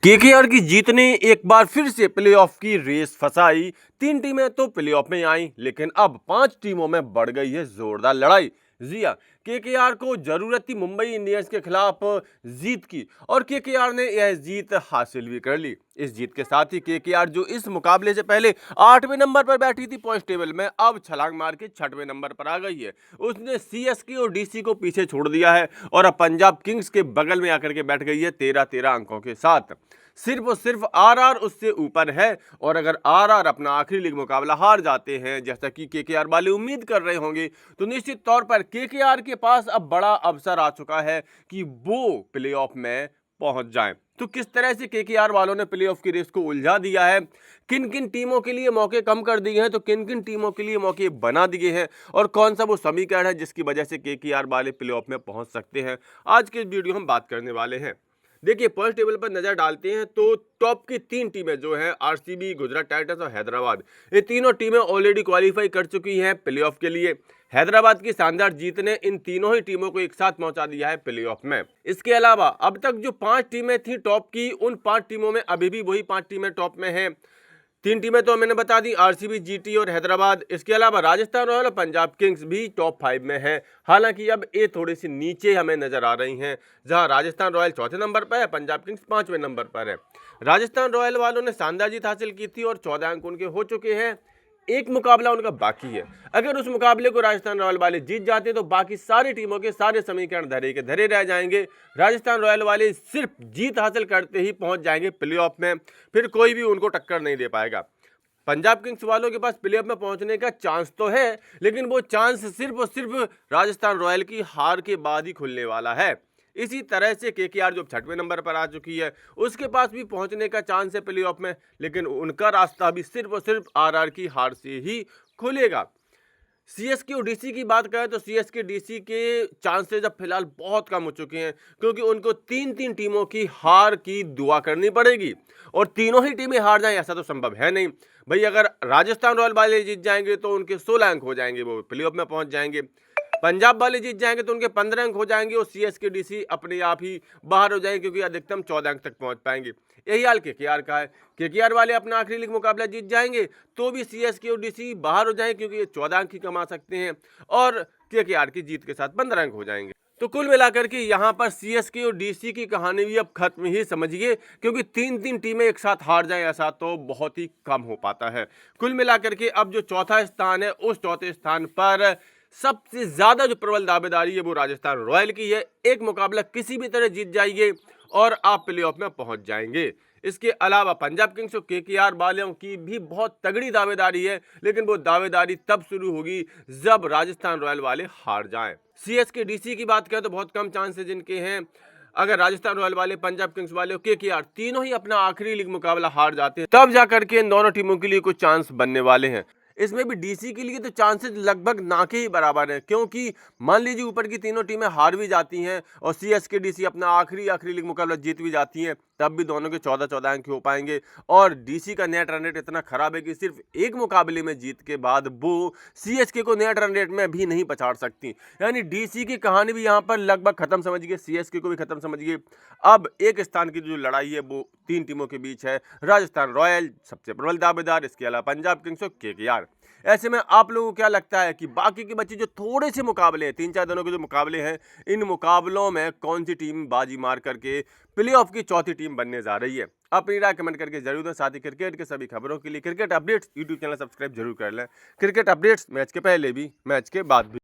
KKR की जीत ने एक बार फिर से प्लेऑफ की रेस फंसाई। 3 टीमें तो प्लेऑफ में आई, लेकिन अब 5 टीमों में बढ़ गई है जोरदार लड़ाई। जी हां, केकेआर को जरूरत थी मुंबई इंडियंस के खिलाफ जीत की और केकेआर ने यह जीत हासिल भी कर ली। इस जीत के साथ ही केकेआर, जो इस मुकाबले से पहले 8वें नंबर पर बैठी थी पॉइंट टेबल में, अब छलांग मार के 6वें नंबर पर आ गई है। उसने सीएसके और डीसी को पीछे छोड़ दिया है और अब पंजाब किंग्स के बगल में आकर के बैठ गई है 13-13 अंकों के साथ। सिर्फ और सिर्फ आरआर उससे ऊपर है और अगर आरआर अपना आखिरी लीग मुकाबला हार जाते हैं, जैसा कि केकेआर वाले उम्मीद कर रहे होंगे, तो निश्चित तौर पर केकेआर के पास अब बड़ा अवसर आ चुका है कि वो प्लेऑफ में पहुंच जाएं। तो किस तरह से केकेआर वालों ने प्लेऑफ की रेस को उलझा दिया है, किन किन टीमों के लिए मौके कम कर दिए हैं, तो किन किन टीमों के लिए मौके बना दिए हैं और कौन सा वो समीकरण है जिसकी वजह से केकेआर वाले प्लेऑफ में पहुंच सकते हैं, आज के वीडियो हम बात करने वाले हैं। देखिए, पॉइंट टेबल पर नजर डालते हैं तो टॉप की 3 टीमें जो हैं, आरसीबी, गुजरात टाइटंस और हैदराबाद, ये तीनों टीमें ऑलरेडी क्वालिफाई कर चुकी हैं प्लेऑफ के लिए। हैदराबाद की शानदार जीत ने इन तीनों ही टीमों को एक साथ पहुंचा दिया है प्लेऑफ में। इसके अलावा अब तक जो 5 टीमें थी टॉप की, उन 5 टीमों में अभी भी वही 5 टीमें टॉप में हैं। 3 टीमें तो मैंने बता दी, आरसीबी, जीटी और हैदराबाद। इसके अलावा राजस्थान रॉयल और पंजाब किंग्स भी टॉप 5 में है। हालांकि अब ये थोड़ी सी नीचे हमें नजर आ रही हैं, जहां राजस्थान रॉयल 4थे नंबर पर है, पंजाब किंग्स 5वें नंबर पर है। राजस्थान रॉयल वालों ने शानदार जीत हासिल की थी और 14 अंक उनके हो चुके हैं। एक मुकाबला उनका बाकी है। अगर उस मुकाबले को राजस्थान रॉयल वाले जीत जाते तो बाकी सारी टीमों के सारे समीकरण धरे के धरे रह जाएंगे। राजस्थान रॉयल वाले सिर्फ जीत हासिल करते ही पहुंच जाएंगे प्लेऑफ में, फिर कोई भी उनको टक्कर नहीं दे पाएगा। पंजाब किंग्स वालों के पास प्लेऑफ में पहुंचने का चांस तो है, लेकिन वो चांस सिर्फ और सिर्फ राजस्थान रॉयल की हार के बाद ही खुलने वाला है। इसी तरह से केकेआर जो 6वें नंबर पर आ चुकी है, उसके पास भी पहुंचने का चांस है प्लेऑफ में, लेकिन उनका रास्ता भी सिर्फ और सिर्फ आरआर की हार से ही खुलेगा। सीएसके और डीसी की बात करें तो सीएसके डीसी के चांसेस अब फिलहाल बहुत कम हो चुके हैं, क्योंकि उनको 3 टीमों की हार की दुआ करनी पड़ेगी और तीनों ही टीमें हार जाएं ऐसा तो संभव है नहीं भाई। अगर राजस्थान रॉयल वाले जीत जाएंगे तो उनके 16 अंक हो जाएंगे, वो प्लेऑफ में पहुंच जाएंगे। पंजाब वाले जीत जाएंगे तो उनके 15 अंक हो जाएंगे और सीएसके डीसी अपने आप ही बाहर हो जाएंगे, क्योंकि अधिकतम 14 अंक तक पहुंच पाएंगे। यही हाल केकेआर का है। केकेआर वाले अपना आखिरी लीग मुकाबला जीत जाएंगे तो भी सीएसके और डीसी बाहर हो जाएंगे, क्योंकि ये 14 अंक ही कमा सकते हैं और केकेआर की जीत के साथ 15 अंक हो जाएंगे। तो कुल मिलाकर के यहाँ पर सीएसके और डीसी की कहानी भी अब खत्म ही समझिए, क्योंकि 3 टीमें एक साथ हार जाएं ऐसा तो बहुत ही कम हो पाता है। कुल मिलाकर के अब जो चौथा स्थान है, उस चौथे स्थान पर सबसे ज्यादा जो प्रबल दावेदारी है वो राजस्थान रॉयल की है। एक मुकाबला किसी भी तरह जीत जाइए और आप प्लेऑफ में पहुंच जाएंगे। इसके अलावा पंजाब किंग्स और केकेआर वालों की भी बहुत तगड़ी दावेदारी है, लेकिन वो दावेदारी तब शुरू होगी जब राजस्थान रॉयल वाले हार जाएं। सीएसके डीसी की बात करें तो बहुत कम चांसेस जिनके हैं। अगर राजस्थान रॉयल वाले, पंजाब किंग्स वाले और केकेआर तीनों ही अपना आखिरी लीग मुकाबला हार जाते हैं, तब जाकर के इन दोनों टीमों के लिए कुछ चांस बनने वाले हैं। इसमें भी डीसी के लिए तो चांसेस लगभग ना के ही बराबर है, क्योंकि मान लीजिए ऊपर की तीनों टीमें हार भी जाती हैं और सीएसके डीसी अपना आखिरी लीग मुकाबला जीत भी जाती हैं, तब भी दोनों के 14-14 अंक हो पाएंगे। और डीसी का नेट रन रेट इतना खराब है कि सिर्फ एक मुकाबले में जीत के बाद वो सीएसके को नेट रन रेट में भी नहीं पछाड़ सकती। यानी डीसी की कहानी भी यहाँ पर लगभग खत्म समझिए, सीएसके को भी खत्म समझिए। अब एक स्थान की जो लड़ाई है वो 3 टीमों के बीच है। राजस्थान रॉयल सबसे प्रबल दावेदार, इसके अलावा पंजाब किंग्स और केकेआर। ऐसे में आप लोगों को क्या लगता है कि बाकी के बच्चे जो थोड़े से मुकाबले हैं, 3-4 दिनों के जो मुकाबले हैं, इन मुकाबलों में कौन सी टीम बाजी मार करके प्लेऑफ की चौथी टीम बनने जा रही है? अपनी राय कमेंट करके जरूर दें। साथ ही क्रिकेट के सभी खबरों के लिए cricket updates YouTube channel subscribe जरूर कर लें। क्रिकेट अपडेट्स मैच के पहले भी, मैच के बाद भी।